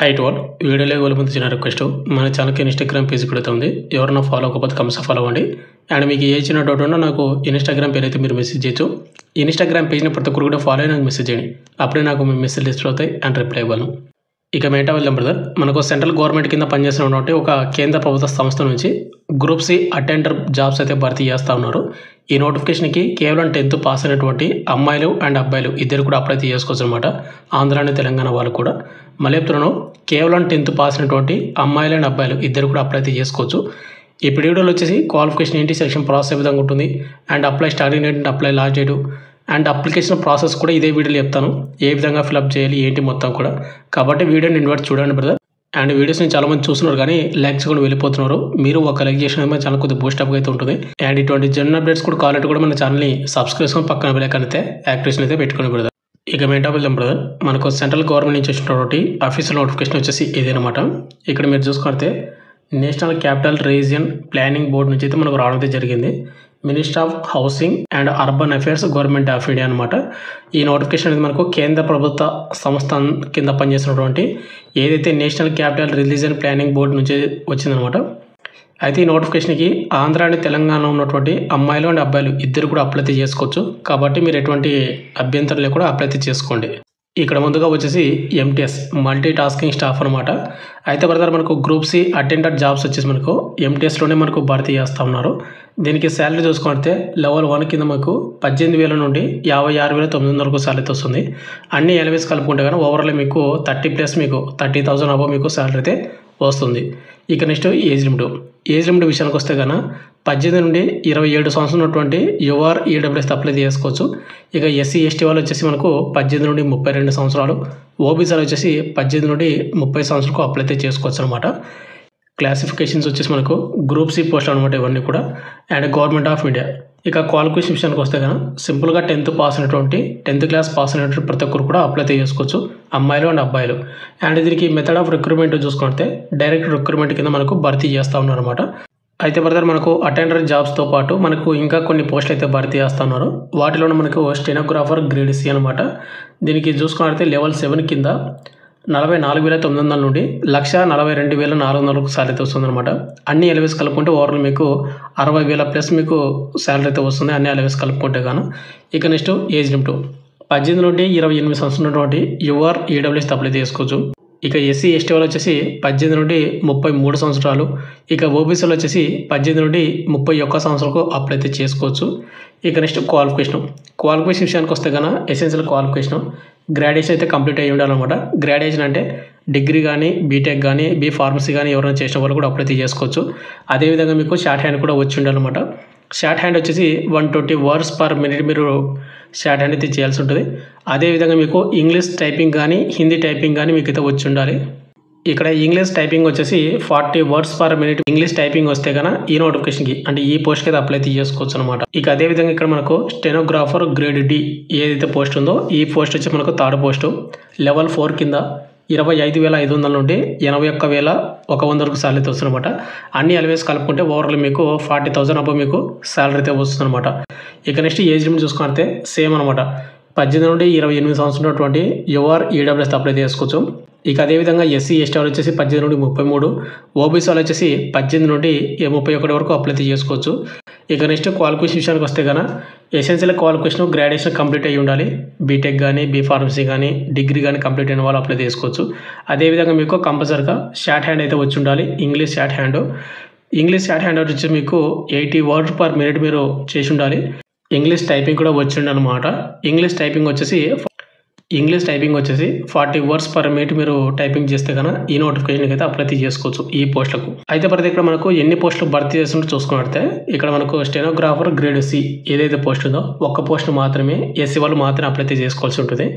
Height one వీడియోలోకి వెళ్ళే ముందు చిన్న రిక్వెస్ట్ మన ఛానల్కి ఇన్స్టాగ్రామ్ పేజ్ కూడా ఉంది. ఎవరైనా ఫాలో అవ్వకపోతే కంపల్సరీ ఫాలో అవ్వండి. అండ్ మీకు ఏ చిన్న డౌట్ ఉన్నా నాకు ఇన్స్టాగ్రామ్ పేజ్ అయితే మీరు మెసేజ్ చేయొచ్చు. ఇన్స్టాగ్రామ్ పేజ్ని ప్రతి ఒక్కరు కూడా ఫాలో అయ్యి నాకు మెసేజ్ చేయండి. అప్పుడే నాకు మీ మెసేజ్ లిస్ట్ అవుతాయి అండ్ రిప్లై ఇవ్వను. ఇక మేటా వెళ్దాం బ్రదర్. మనకు సెంట్రల్ గవర్నమెంట్ కింద పనిచేస్తున్నటువంటి ఒక కేంద్ర ప్రభుత్వ సంస్థ నుంచి గ్రూప్ సి అటెండర్ జాబ్స్ అయితే భర్తీ చేస్తూ ఉన్నారు. ఈ నోటిఫికేషన్కి కేవలం 10th పాస్ అయినటువంటి అమ్మాయిలు అండ్ అబ్బాయిలు ఇద్దరు కూడా అప్లై చేసుకోవచ్చు అనమాట. ఆంధ్ర అండ్ తెలంగాణ వాళ్ళు కూడా మళ్ళీ చెప్తున్నాను, కేవలం 10th పాస్ అయినటువంటి అమ్మాయిలు అండ్ అబ్బాయిలు ఇద్దరు కూడా అప్లై చేసుకోవచ్చు. ఈ వీడియోలో వచ్చేసి క్వాలిఫికేషన్ ఏంటి, సెలక్షన్ ప్రాసెస్ ఏ విధంగా ఉంటుంది, and apply starting date, apply last date, and application process కూడా ఇదే వీడియోలో చెప్తాను. ఏ విధంగా ఫిల్అప్ చేయాలి ఏంటి మొత్తం కూడా. కాబట్టి వీడియోని ఇన్వర్ట్ చూడండి బ్రదర్. అండ్ వీడియోస్ని చాలామంది చూస్తున్నారు కానీ లైక్స్ కూడా వెళ్ళిపోతున్నారు. మీరు ఒక లైక్ చేసిన మన ఛానల్ కొద్దిగా బూస్టప్ అయితే ఉంటుంది. అండ్ ఇటువంటి జనరల్ అప్డేట్స్ కూడా కావాలంటే కూడా మన ఛానల్ని సబ్స్క్రైబ్ చేసుకొని పక్కన బెల్ అయితే యాక్టివేషన్ అయితే పెట్టుకుని బ్రదర్. ఇక మెయిన్ టాపిక్ వెళ్దాం బ్రదర్. మనకు సెంట్రల్ గవర్నమెంట్ నుంచి వచ్చినటువంటి అఫీషియల్ నోటిఫికేషన్ వచ్చేసి ఇదేనమాట. ఇక్కడ మీరు చూసుకుంటే national capital region planning board నుంచి అయితే మనకు రావడం అయితే జరిగింది. Minister of housing and urban affairs government of India అనమాట. ఈ నోటిఫికేషన్ అనేది మనకు కేంద్ర ప్రభుత్వ సంస్థ కింద పనిచేసినటువంటి ఏదైతే national capital region planning board నుంచి వచ్చిందనమాట. అయితే ఈ నోటిఫికేషన్కి ఆంధ్ర అండ్ తెలంగాణ ఉన్నటువంటి అమ్మాయిలు అండ్ అబ్బాయిలు ఇద్దరు కూడా అప్లై చేసుకోవచ్చు. కాబట్టి మీరు ఎటువంటి అభ్యంతరం లేకుండా అప్లై చేసుకోండి. ఇక్కడ ముందుగా వచ్చేసి ఎంటీఎస్ మల్టీ టాస్కింగ్ స్టాఫ్ అనమాట. అయితే బ్రదర్ మనకు గ్రూప్ సి అటెండర్ జాబ్స్ వచ్చేసి మనకు ఎంటీఎస్లోనే మనకు భర్తీ చేస్తూ ఉన్నారు. దీనికి శాలరీ చూసుకుంటే లెవెల్ 1 కింద మనకు 18,000 నుండి 56,900 వరకు శాలరీ వస్తుంది. అన్ని ఎలవేస్ కలుపుకుంటే కానీ ఓవరాల్ మీకు 30+ మీకు 30,000 అబో మీకు శాలరీ అయితే వస్తుంది. ఇక నెక్స్ట్ ఏజ్ లిమిట్ విషయానికి వస్తే కన్నా 18 నుండి 27 సంవత్సరం ఉన్నటువంటి యువర్ ఈడబ్ల్యూఎస్ అప్లై చేసుకోవచ్చు. ఇక ఎస్సీ ఎస్టీ వాళ్ళు వచ్చేసి మనకు 18 నుండి 32 సంవత్సరాలు, ఓబీసీలు వచ్చేసి 18 నుండి 30 సంవత్సరాలకు అప్లై చేసుకోవచ్చు అనమాట. క్లాసిఫికేషన్స్ వచ్చేసి మనకు గ్రూప్ సి పోస్ట్ అనమాట ఇవన్నీ కూడా. And government of India. ఇక క్వాలిఫికేషన్ విషయానికి వస్తే కన్నా సింపుల్గా 10th పాస్ అయినటువంటి 10th క్లాస్ పాస్ అయినటువంటి ప్రతి ఒక్కరు కూడా అప్లై చేసుకోవచ్చు, అమ్మాయిలు అండ్ అబ్బాయిలు. అండ్ దీనికి మెథడ్ ఆఫ్ రిక్రూట్మెంట్ చూసుకుంటే డైరెక్ట్ రిక్రూట్మెంట్ కింద మనకు భర్తీ చేస్తూ ఉన్నారు అనమాట. అయితే బ్రదర్ మనకు అటెండర్ జాబ్స్తో పాటు మనకు ఇంకా కొన్ని పోస్టులు అయితే భర్తీ చేస్తున్నారు. వాటిలోనే మనకు స్టెనోగ్రాఫర్ గ్రేడ్ సి అనమాట. దీనికి చూసుకుంటే లెవెల్ 7 కింద 44,900 నుండి 1,42,400 శాలరీ అయితే వస్తుందన్నమాట. అన్ని ఎలవేస్ కలుపుకుంటే ఓవరాల్ మీకు 60,000+ మీకు శాలరీ అయితే వస్తుంది, అన్ని ఎలవేస్ కలుపుకుంటే కానీ. ఇక నెక్స్ట్ ఏజ్ లిమిట్ 18 నుండి 28 సంవత్సరం ఉన్నటువంటి యువర్ ఈడబ్ల్యూఎస్ అప్లై చేసుకోవచ్చు. ఇక ఎస్సీ ఎస్టీ వాళ్ళు వచ్చేసి 18 నుండి 33 సంవత్సరాలు, ఇక ఓబీసీలు వచ్చేసి 18 నుండి 31 సంవత్సరాలకు అప్లై అయితే చేసుకోవచ్చు. ఇక నెక్స్ట్ క్వాలిఫికేషన్ విషయానికి వస్తే కన్నా ఎసెన్షియల్ క్వాలిఫికేషన్ గ్రాడ్యుయేషన్ అయితే కంప్లీట్ అయ్యి ఉండాలన్నమాట. గ్రాడ్యుయేషన్ అంటే డిగ్రీ కానీ బీటెక్ కానీ ఫార్మసీ కానీ ఎవరైనా చేసిన వాళ్ళు కూడా అప్లై చేసుకోవచ్చు. అదేవిధంగా మీకు షార్ట్ హ్యాండ్ కూడా వచ్చి ఉండాలన్నమాట. షార్ట్ హ్యాండ్ వచ్చేసి 120 words per minute మీరు షార్ట్ హ్యాండ్ అయితే చేయాల్సి ఉంటుంది. అదేవిధంగా మీకు ఇంగ్లీష్ టైపింగ్ కానీ హిందీ టైపింగ్ కానీ మీకు అయితే వచ్చి ఉండాలి. ఇక్కడ ఇంగ్లీష్ టైపింగ్ వచ్చేసి 40 words per minute English typing వస్తే కన్నా ఈ నోటిఫికేషన్కి అంటే ఈ పోస్ట్కి అయితే అప్లై చేసుకోవచ్చు అనమాట. ఇక అదేవిధంగా ఇక్కడ మనకు స్టెనోగ్రాఫర్ గ్రేడ్ డి ఏదైతే పోస్ట్ ఉందో ఈ పోస్ట్ వచ్చి మనకు 3rd పోస్టు లెవెల్ 4 కింద 25,500 నుండి 81,100 వరకు శాలరీ వస్తుంది అనమాట. అన్ని ఎలవేస్ కలుపుకుంటే ఓవరాల్ మీకు 40,000 అబో మీకు శాలరీ అయితే వస్తుంది అనమాట. ఇక నెక్స్ట్ ఏజ్ లిమిట్ చూసుకుంటే సేమ్ అనమాట. 18 నుండి 28 సంవత్సరం ఉన్నటువంటి యువర్ ఈడబ్ల్యూఎస్ అప్లై చేసుకోవచ్చు. ఇక అదేవిధంగా ఎస్సీ ఎస్టీ వాళ్ళు వచ్చేసి 18 నుండి 33, ఓబీసీ వాళ్ళు వచ్చేసి 18 నుండి 31 వరకు అప్లై చేసుకోవచ్చు. ఇక నెక్స్ట్ క్వాలిఫికేషన్ విషయానికి వస్తే కన్నా ఎసెన్షియల్ క్వాలిఫికేషన్ గ్రాడ్యుయేషన్ కంప్లీట్ అయ్యి ఉండాలి. బీటెక్ కానీ ఫార్మసీ కానీ డిగ్రీ కానీ కంప్లీట్ అయిన వాళ్ళు అప్లై చేసుకోవచ్చు. అదేవిధంగా మీకు కంపల్సరీగా షార్ట్ హ్యాండ్ అయితే వచ్చి ఉండాలి. ఇంగ్లీష్ షార్ట్ హ్యాండ్ వచ్చి మీకు 80 words per minute మీరు చేసి ఉండాలి. ఇంగ్లీష్ టైపింగ్ కూడా వచ్చి ఉండాలన్నమాట. ఇంగ్లీష్ టైపింగ్ వచ్చేసి 40 words per minute మీరు టైపింగ్ చేస్తే కన్నా ఈ నోటిఫికేషన్కి అయితే అప్లై చేసుకోవచ్చు ఈ పోస్టులకు. అయితే ప్రతి ఇక్కడ మనకు ఎన్ని పోస్టులు భర్తీ చేస్తుంటే చూసుకుంటే ఇక్కడ మనకు స్టెనోగ్రాఫర్ గ్రేడ్ సి ఏదైతే పోస్ట్ ఉందో ఒక్క పోస్ట్ మాత్రమే ఎస్సీ వాళ్ళు మాత్రమే అప్లై చేసుకోవాల్సి ఉంటుంది.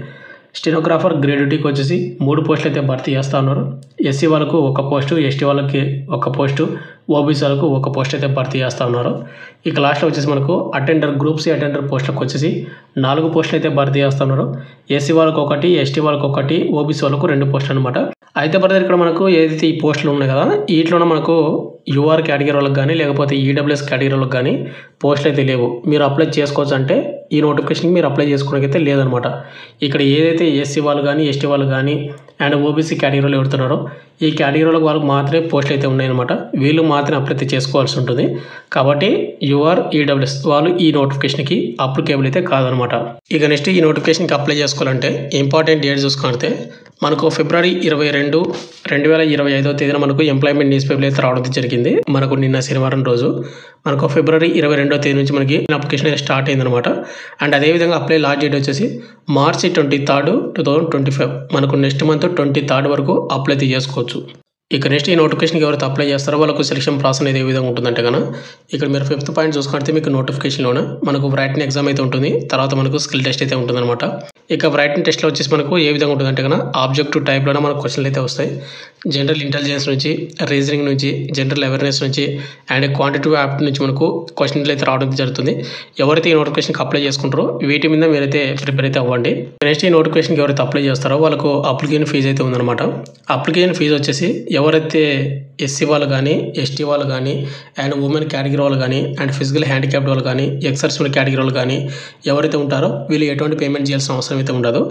స్టెనోగ్రాఫర్ గ్రేడ్ డికి వచ్చేసి 3 పోస్టులు అయితే భర్తీ చేస్తూ ఉన్నారు. ఎస్సీ వాళ్ళకు 1 పోస్టు, ఎస్టీ వాళ్ళకి 1 పోస్టు, ఓబీసీ వాళ్ళకు 1 పోస్ట్ అయితే భర్తీ చేస్తూ ఉన్నారు. ఇక లాస్ట్లో వచ్చేసి మనకు గ్రూప్ సి అటెండర్ పోస్టులకు వచ్చేసి 4 పోస్టులు అయితే భర్తీ చేస్తున్నారు. ఎస్సీ వాళ్ళకు 1, ఎస్టీ వాళ్ళకు 1, ఓబీసీ వాళ్ళకు 2 పోస్టులు అనమాట. అయితే బ్రదర్ ఇక్కడ మనకు ఏదైతే ఈ పోస్టులు ఉన్నాయి కదా వీటిలోనే మనకు యూఆర్ కేటగిరీ వాళ్ళకి కానీ లేకపోతే ఈడబ్ల్యూఎస్ కేటగిరీ వాళ్ళకి కానీ పోస్టులు అయితే లేవు. మీరు అప్లై చేసుకోవచ్చు అంటే ఈ నోటిఫికేషన్కి మీరు అప్లై చేసుకోవడానికి లేదనమాట. ఇక్కడ ఏదైతే ఎస్సీ వాళ్ళు కానీ ఎస్టీ వాళ్ళు కానీ అండ్ ఓబీసీ కేటగిరీలో ఎవరుతున్నారో ఈ కేటగిరీలో వాళ్ళకి మాత్రమే పోస్టులు అయితే ఉన్నాయన్నమాట. వీళ్ళు మాత్రమే అప్లై చేసుకోవాల్సి ఉంటుంది. కాబట్టి యూఆర్ ఈడబ్ల్యూఎస్ వాళ్ళు ఈ నోటిఫికేషన్కి అప్లికేబుల్ అయితే కాదనమాట. ఇక నెక్స్ట్ ఈ నోటిఫికేషన్కి అప్లై చేసుకోవాలంటే ఇంపార్టెంట్ డేట్ చూసుకుంటే మనకు ఫిబ్రవరి 22, 2025 తేదీన మనకు ఎంప్లాయ్మెంట్ న్యూస్ పేపర్ అయితే రావడం జరిగింది. మనకు నిన్న శనివారం రోజు మనకు ఫిబ్రవరి 22వ తేదీ నుంచి మనకి అప్లికేషన్ అయితే స్టార్ట్ అయిందనమాట. అండ్ అదేవిధంగా అప్లై లాస్ట్ డేట్ వచ్చేసి మార్చి 23, 2025 మనకు నెక్స్ట్ మంత్ 23 వరకు అప్లై చేసుకోవచ్చు. ఇక నెక్స్ట్ ఈ నోటిఫికేషన్కి ఎవరైతే అప్లై చేస్తారో వాళ్ళకు సెలక్షన్ ప్రాసెస్ అనేది ఏ విధంగా ఉంటుందంటే కనుక ఇక్కడ మీరు 5th పాయింట్ చూసుకుంటే మీకు నోటిఫికేషన్లోనే మనకు రైటింగ్ ఎగ్జామ్ అయితే ఉంటుంది. తర్వాత మనకు స్కిల్ టెస్ట్ అయితే ఉంటుందన్నమాట. ఇక రైటింగ్ టెస్ట్లో వచ్చేసి మనకు ఏ విధంగా ఉంటుందంటే కనుక ఆబ్జెక్టివ్ టైప్లోనే మనకు క్వశ్చన్లు అయితే వస్తాయి. జనరల్ ఇంటెలిజెన్స్ నుంచి, రీజనింగ్ నుంచి, జనరల్ అవేర్నెస్ నుంచి అండ్ క్వాంటిటివ్ యాప్ట్ నుంచి మనకు క్వశ్చన్లు అయితే రావడం జరుగుతుంది. ఎవరైతే ఈ నోటిఫికేషన్కి అప్లై చేసుకుంటారో వీటి మీద మీరైతే ప్రిపేర్ అయితే అవ్వండి. నెక్స్ట్ ఈ నోటిఫికేషన్కి ఎవరైతే అప్లై చేస్తారో వాళ్ళకు అప్లికేషన్ ఫీజు అయితే ఉందన్నమాట. అప్లికేషన్ ఫీజు వచ్చేసి ఎవరైతే ఎస్సీ వాళ్ళు కానీ, ఎస్టీ వాళ్ళు కానీ అండ్ ఉమెన్ కేటగిరీ వాళ్ళు కానీ అండ్ ఫిజికల్ హ్యాండిక్యాప్డ్ వాళ్ళు కానీ, ఎక్సర్సైజ్ కేటగిరీ వాళ్ళు కానీ ఎవరైతే ఉంటారో వీళ్ళు ఎటువంటి పేమెంట్ చేయాల్సిన అవసరం అయితే ఉండదు.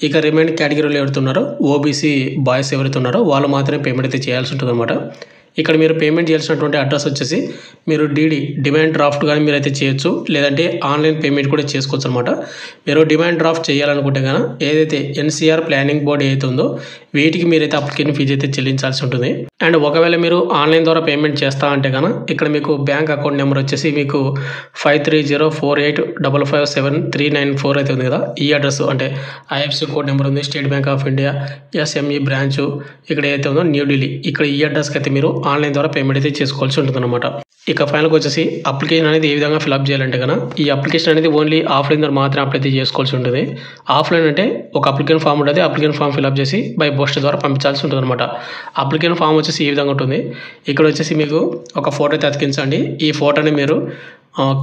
ఇక రిమైనింగ్ కేటగిరీలో ఎవరైతే ఉన్నారో ఓబీసీ బాయ్స్ ఎవరైతే ఉన్నారో వాళ్ళు మాత్రమే పేమెంట్ అయితే చేయాల్సి ఉంటుంది అనమాట. ఇక్కడ మీరు పేమెంట్ చేయాల్సినటువంటి అడ్రస్ వచ్చేసి మీరు డిమాండ్ డ్రాఫ్ట్ కానీ మీరైతే చేయొచ్చు, లేదంటే ఆన్లైన్ పేమెంట్ కూడా చేసుకోవచ్చు అనమాట. మీరు డిమాండ్ డ్రాఫ్ట్ చేయాలనుకుంటే కనుక ఏదైతే ఎన్సీఆర్ ప్లానింగ్ బోర్డు ఏదైతే ఉందో వీటికి మీరైతే అప్లికేషన్ ఫీజు అయితే చెల్లించాల్సి ఉంటుంది. అండ్ ఒకవేళ మీరు ఆన్లైన్ ద్వారా పేమెంట్ చేస్తా అంటే కనుక ఇక్కడ మీకు బ్యాంక్ అకౌంట్ నెంబర్ వచ్చేసి మీకు 5304855739 అయితే ఉంది కదా, ఈ అడ్రస్ అంటే ఐఎఫ్సి కోడ్ నెంబర్ ఉంది, state bank of India SME branch ఇక్కడ ఏదైతే ఉందో న్యూఢిల్లీ, ఇక్కడ ఈ అడ్రస్కి అయితే మీరు ఆన్లైన్ ద్వారా పేమెంట్ అయితే చేసుకోవాల్సి ఉంటుంది అనమాట. ఇక ఫైనల్గా వచ్చేసి అప్లికేషన్ అనేది ఏ విధంగా ఫిల్అప్ చేయాలంటే కనుక ఈ అప్లికేషన్ అనేది ఓన్లీ ఆఫ్లైన్ ద్వారా మాత్రమే అప్లై చేసుకోవాల్సి ఉంటుంది. ఆఫ్లైన్ అంటే ఒక అప్లికేషన్ ఫామ్ ఉంటుంది, అప్లికేషన్ ఫామ్ ఫిల్అప్ చేసి బై పోస్ట్ ద్వారా పంపించాల్సి ఉంటుంది అనమాట. అప్లికేషన్ ఫామ్ వచ్చేసి ఈ విధంగా ఉంటుంది. ఇక్కడ వచ్చేసి మీకు ఒక ఫోటో అయితే అతికించండి. ఈ ఫోటోని మీరు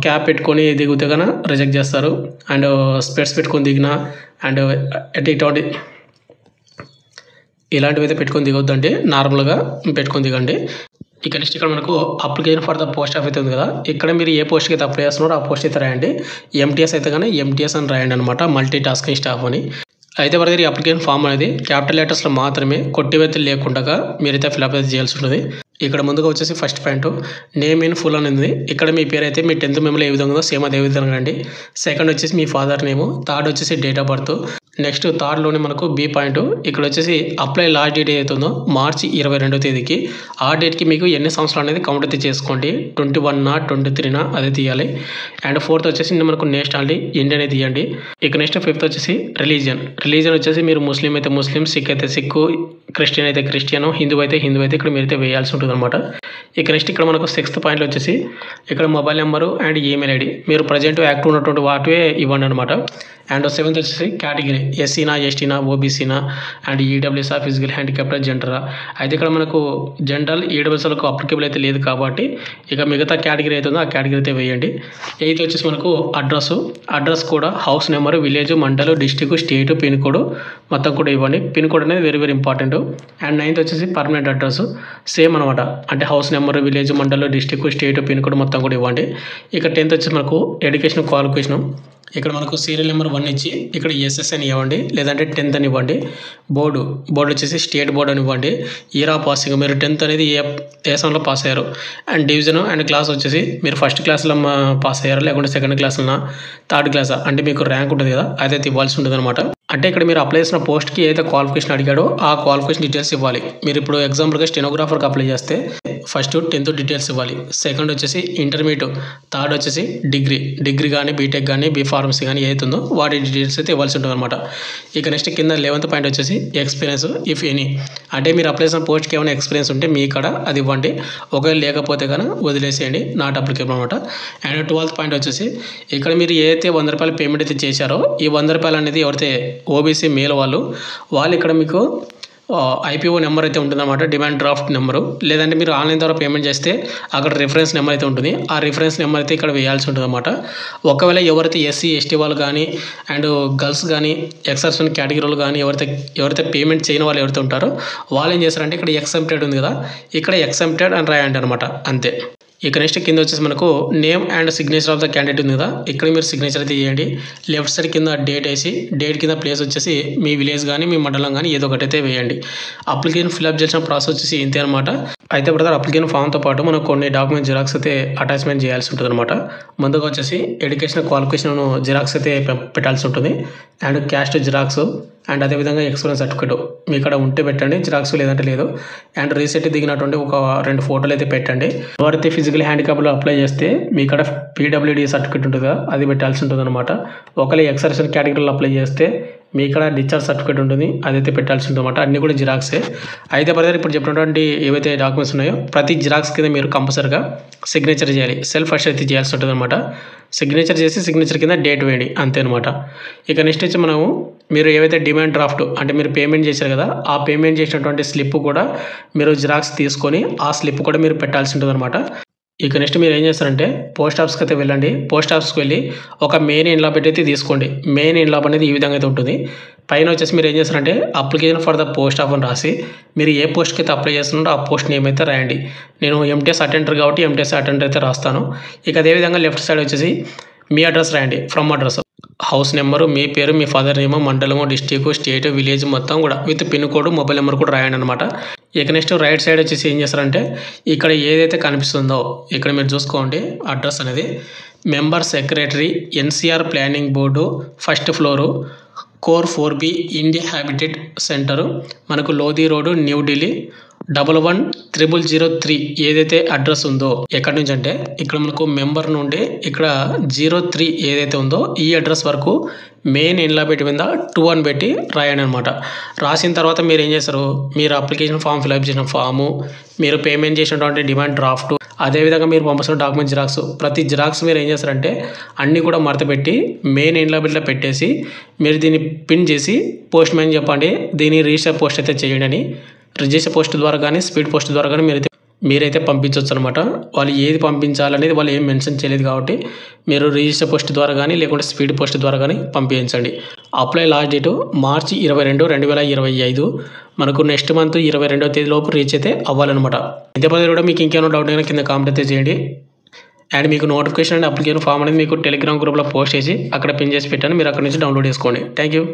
క్యాప్ పెట్టుకొని దిగితే కనుక రిజెక్ట్ చేస్తారు. అండ్ స్పెట్స్ పెట్టుకొని దిగినా అండ్ ఇటువంటి ఇలాంటివి అయితే పెట్టుకొని దిగొద్దు, అంటే నార్మల్గా పెట్టుకొని దిగండి. ఇక నెక్స్ట్ ఇక్కడ మనకు application for the post of అయితే ఉంది కదా, ఇక్కడ మీరు ఏ పోస్ట్కి అయితే అప్లై చేస్తున్నారో ఆ పోస్ట్ అయితే రాయండి. ఎంటీఎస్ అయితే కానీ ఎంటీఎస్ అని రాయండి అనమాట, మల్టీ టాస్కింగ్ స్టాఫ్ అని. అయితే మన దగ్గర ఈ అప్లికేషన్ ఫామ్ అనేది క్యాపిటల్ లెటర్స్లో మాత్రమే కొట్టివేతలు లేకుండా మీరైతే ఫిల్అప్ అయితే చేయాల్సి ఉంటుంది. ఇక్కడ ముందుగా వచ్చేసి first point name in full అని ఉంది. ఇక్కడ మీ పేరు అయితే మీ 10th మెమోలో ఏ విధంగా ఉందో సేమ్ అదే విధంగా అండి. సెకండ్ వచ్చేసి మీ ఫాదర్ నేము, థర్డ్ వచ్చేసి డేట్ ఆఫ్ బర్త్. నెక్స్ట్ థర్డ్లోనే మనకు బి పాయింట్ ఇక్కడ వచ్చేసి అప్లై లాస్ట్ డేట్ ఏదైతుందో మార్చి 22వ తేదీకి, ఆ డేట్కి మీకు ఎన్ని సంవత్సరాలు అనేది కౌంట్ అయితే చేసుకోండి, 21 23 అదే తీయాలి. అండ్ ఫోర్త్ వచ్చేసి మనకు నేషనాలిటీ ఇండియన్ అయితే తీయండి. ఇక నెక్స్ట్ ఫిఫ్త్ వచ్చేసి రిలీజియన్ వచ్చేసి మీరు ముస్లిం అయితే ముస్లిం, సిక్ అయితే సిక్, క్రిస్టియన్ అయితే క్రిస్టియన్, హిందూ అయితే ఇక్కడ మీరైతే వేయాల్సి ఉంటుంది అనమాట. ఇక నెక్స్ట్ ఇక్కడ మనకు 6th పాయింట్లో వచ్చేసి ఇక్కడ mobile number and email ID మీరు ప్రజెంట్ యాక్టివ్ ఉన్నటువంటి వాటివే ఇవ్వండి అనమాట. అండ్ 7th వచ్చేసి కేటగిరీ ఎస్సీనా, ఎస్టీనా, ఓబీసీనా అండ్ ఈడబ్ల్యూఎస్ఆ, ఫిజికల్ హ్యాండిక్యాప్టా, జనరల్. అయితే ఇక్కడ మనకు జనరల్ ఈడబ్ల్యూఎస్లకు అప్లికేబుల్ అయితే లేదు కాబట్టి ఇక మిగతా కేటగిరీ అయితే ఉందో ఆ కేటగిరీ అయితే వేయండి. 8th వచ్చేసి మనకు అడ్రస్ కూడా house number, village, mandal, district, state, pin code మొత్తం కూడా ఇవ్వండి. పిన్ కోడ్ అనేది very very important. And 9th వచ్చేసి పర్మనెంట్ అడ్రస్ సేమ్ అనమాట, అంటే house number, village, mandal, district, state, pin code మొత్తం కూడా ఇవ్వండి. ఇక 10th వచ్చేసి మనకు ఎడ్యుకేషన్ క్వాలిఫికేషన్ ఇక్కడ మనకు సీరియల్ నెంబర్ 1 ఇచ్చి ఇక్కడ ఎస్ఎస్ అని ఇవ్వండి, లేదంటే 10th అని ఇవ్వండి. బోర్డు వచ్చేసి స్టేట్ బోర్డు అని ఇవ్వండి. ఇయర్ ఆఫ్ పాసింగ్ మీరు 10th అనేది ఏ సంవత్సరంలో పాస్ అయ్యారు. అండ్ డివిజన్ అండ్ క్లాస్ వచ్చేసి మీరు ఫస్ట్ క్లాస్లో పాస్ అయ్యారు, లేకుంటే సెకండ్ క్లాస్లో, థర్డ్ క్లాసా అంటే మీకు ర్యాంక్ ఉంటుంది కదా అదైతే ఇవ్వాల్సి ఉంటుంది అనమాట. అంటే ఇక్కడ మీరు అప్లై చేసిన పోస్ట్కి ఏదైతే క్వాలిఫికేషన్ అడిగాడో ఆ క్వాలిఫికేషన్ డీటెయిల్స్ ఇవ్వాలి. మీరు ఇప్పుడు ఎగ్జాంపుల్గా స్టెనోగ్రాఫర్కి అప్లై చేస్తే ఫస్ట్ 10th డీటెయిల్స్ ఇవ్వాలి, సెకండ్ వచ్చేసి ఇంటర్మీడియట్, థర్డ్ వచ్చేసి డిగ్రీ కానీ బీటెక్ కానీ బీఫార్మసీ కానీ ఏదైతుందో వాటి డీటెయిల్స్ అయితే ఇవ్వాల్సి ఉంటుంది అనమాట. ఇక నెక్స్ట్ కింద 11th పాయింట్ వచ్చేసి ఎక్స్పీరియన్స్ ఇఫ్ ఎనీ, అంటే మీరు అప్లై చేసిన పోస్ట్కి ఏమైనా ఎక్స్పీరియన్స్ ఉంటే మీ కాడ అది ఇవ్వండి, ఒకవేళ లేకపోతే కనుక వదిలేసేయండి, నాట్ అప్లికేబుల్ అనమాట. అండ్ 12th పాయింట్ వచ్చేసి ఇక్కడ మీరు ఏదైతే ₹100 పేమెంట్ అయితే చేశారో ఈ ₹100 అనేది ఎవరైతే ఓబీసీ మేల్ వాళ్ళు ఇక్కడ మీకు ఐపీఓ నెంబర్ అయితే ఉంటుందన్నమాట, డిమాండ్ డ్రాఫ్ట్ నెంబరు, లేదంటే మీరు ఆన్లైన్ ద్వారా పేమెంట్ చేస్తే అక్కడ రిఫరెన్స్ నెంబర్ అయితే ఉంటుంది, ఆ రిఫరెన్స్ నెంబర్ అయితే ఇక్కడ వేయాల్సి ఉంటుంది అనమాట. ఒకవేళ ఎవరైతే ఎస్సీ ఎస్టీ వాళ్ళు కానీ అండ్ గర్ల్స్ కానీ ఎక్సర్సన్ కేటగిరీలు కానీ ఎవరైతే పేమెంట్ చేయని వాళ్ళు ఎవరైతే ఉంటారో వాళ్ళు ఏం చేస్తారంటే ఇక్కడ ఎక్సెంప్టెడ్ ఉంది కదా, ఇక్కడ ఎక్సెంప్టెడ్ అని రాయండి అనమాట, అంతే. ఇక నెక్స్ట్ కింద వచ్చేసి మనకు name and signature of the candidate ఉంది కదా, ఇక్కడ మీరు సిగ్నేచర్ అయితే చేయండి. లెఫ్ట్ సైడ్ కింద డేట్ వేసి డేట్ కింద ప్లేస్ వచ్చేసి మీ విలేజ్ కానీ మీ మండలం కానీ ఏదో ఒకటి అయితే వేయండి. అప్లికేషన్ ఫిల్అప్ చేసిన ప్రాసెస్ వచ్చేసి ఇంతే అనమాట. అయితే బ్రదర్ అప్లికేషన్ ఫామ్తో పాటు మనం కొన్ని డాక్యుమెంట్ జిరాక్స్ అయితే అటాచ్మెంట్ చేయాల్సి ఉంటుంది అనమాట. ముందుగా వచ్చేసి ఎడ్యుకేషన్ క్వాలిఫికేషన్ జిరాక్స్ అయితే పెట్టాల్సి ఉంటుంది, అండ్ క్యాస్ట్ జిరాక్స్, అండ్ అదేవిధంగా ఎక్స్పీరియన్స్ సర్టిఫికేట్ మీ ఇక్కడ ఉంటే పెట్టండి, జిరాక్స్ లేదంటే లేదు. అండ్ రీసెంట్ దిగినటువంటి ఒక 2 ఫోటోలు అయితే పెట్టండి. ఎవరైతే ఫిజికల్ హ్యాండిక్యాప్లో అప్లై చేస్తే మీ ఇక్కడ పీడబ్ల్యూడీ సర్టిఫికేట్ ఉంటుంది కదా, అది పెట్టాల్సి ఉంటుంది అనమాట. ఒకవేళ ఎక్సర్షన్ కేటగిరీలో అప్లై చేస్తే మీ ఇక్కడ డిశ్చార్జ్ సర్టిఫికేట్ ఉంటుంది, అదైతే పెట్టాల్సి ఉంటుంది అనమాట. అన్నీ కూడా జిరాక్సే. అయితే బ్రదర్ ఇప్పుడు చెప్పినటువంటి ఏవైతే డాక్యుమెంట్స్ ఉన్నాయో ప్రతి జిరాక్స్ కింద మీరు కంపల్సరీగా సిగ్నేచర్ చేయాలి. సెల్ఫ్ ఫస్ట్ అయితే చేయాల్సి ఉంటుంది అనమాట. సిగ్నేచర్ చేసి సిగ్నేచర్ కింద డేట్ వేయండి, అంతే అనమాట. ఇక నెక్స్ట్ వచ్చి మనము మీరు ఏవైతే డిమాండ్ డ్రాఫ్ట్ అంటే మీరు పేమెంట్ చేశారు కదా, ఆ పేమెంట్ చేసినటువంటి స్లిప్ కూడా మీరు జిరాక్స్ తీసుకొని ఆ స్లిప్ కూడా మీరు పెట్టాల్సి ఉంటుంది అనమాట. ఇక నెక్స్ట్ మీరు ఏం చేస్తారంటే పోస్ట్ ఆఫీస్కి అయితే వెళ్ళండి. పోస్ట్ ఆఫీస్కి వెళ్ళి ఒక మెయిన్ ఎన్లాప్ అయితే తీసుకోండి. మెయిన్ ఎన్లాప్ అనేది ఈ విధంగా అయితే ఉంటుంది. పైన వచ్చేసి మీరు ఏం చేస్తారంటే application for the post of అని రాసి మీరు ఏ పోస్ట్కి అయితే అప్లై చేస్తున్నారో ఆ పోస్ట్ నేమ్ అయితే రాయండి. నేను ఎంటీఎస్ అటెండర్ కాబట్టి ఎంటీఎస్ అటెండర్ అయితే రాస్తాను. ఇక అదేవిధంగా లెఫ్ట్ సైడ్ వచ్చేసి మీ అడ్రస్ రాయండి. ఫ్రమ్ అడ్రస్, హౌస్ నెంబరు, మీ పేరు, మీ ఫాదర్ నేమ్, మండలము, డిస్టిక్, స్టేట్, విలేజ్ మొత్తం కూడా with pin code, mobile number కూడా రాయండి అనమాట. ఇక నెక్స్ట్ రైట్ సైడ్ వచ్చేసి ఏం చేస్తారంటే ఇక్కడ ఏదైతే కనిపిస్తుందో ఇక్కడ మీరు చూసుకోండి అడ్రస్ అనేది member secretary NCR planning board, first floor, core 4B, India habitat centre, మనకు లోధి రోడ్డు, న్యూఢిల్లీ 110003 ఏదైతే అడ్రస్ ఉందో ఎక్కడి నుంచి అంటే ఇక్కడ మనకు మెంబర్ నుండి ఇక్కడ 03 ఏదైతే ఉందో ఈ అడ్రస్ వరకు మెయిన్ ఎన్లాబెట్ మీద 2 అని పెట్టి రాయండి అనమాట. రాసిన తర్వాత మీరు ఏం చేస్తారు, మీరు అప్లికేషన్ ఫామ్ ఫిల్అప్ చేసిన ఫాము, మీరు పేమెంట్ చేసినటువంటి డిమాండ్ డ్రాఫ్ట్, అదేవిధంగా మీరు పంపిస్తున్న డాక్యుమెంట్ జిరాక్స్, ప్రతి జిరాక్స్ మీరు ఏం చేస్తారంటే అన్నీ కూడా మడత పెట్టి మెయిన్ ఎన్లాబెట్లో పెట్టేసి మీరు దీన్ని పిన్ చేసి పోస్ట్ మ్యాన్ చెప్పండి దీన్ని రిజిస్టర్ పోస్ట్ అయితే చేయండి అని. రిజిస్టర్ పోస్ట్ ద్వారా కానీ స్పీడ్ పోస్ట్ ద్వారా కానీ మీరైతే పంపించవచ్చు అనమాట. వాళ్ళు ఏది పంపించాలనేది వాళ్ళు ఏం మెన్షన్ చేయలేదు కాబట్టి మీరు రిజిస్టర్ పోస్ట్ ద్వారా కానీ లేకుంటే స్పీడ్ పోస్ట్ ద్వారా కానీ పంపించండి. అప్లై లాస్ట్ డేటు మార్చి 22, 2025. మనకు నెక్స్ట్ మంత్ 22వ తేదీ లోపు రీచ్ అయితే అవ్వాలన్నమాట. ఇంతే పది కూడా మీకు ఇంకేమైనా డౌట్ అయినా కింద కామెంట్ అయితే చేయండి. అండ్ మీకు నోటిఫికేషన్ అండ్ అప్లికేషన్ ఫామ్ అనేది మీకు టెలిగ్రామ్ గ్రూప్లో పోస్ట్ చేసి అక్కడ పిన్ చేసి పెట్టాను, మీరు అక్కడ నుంచి డౌన్లోడ్ చేసుకోండి. Thank you.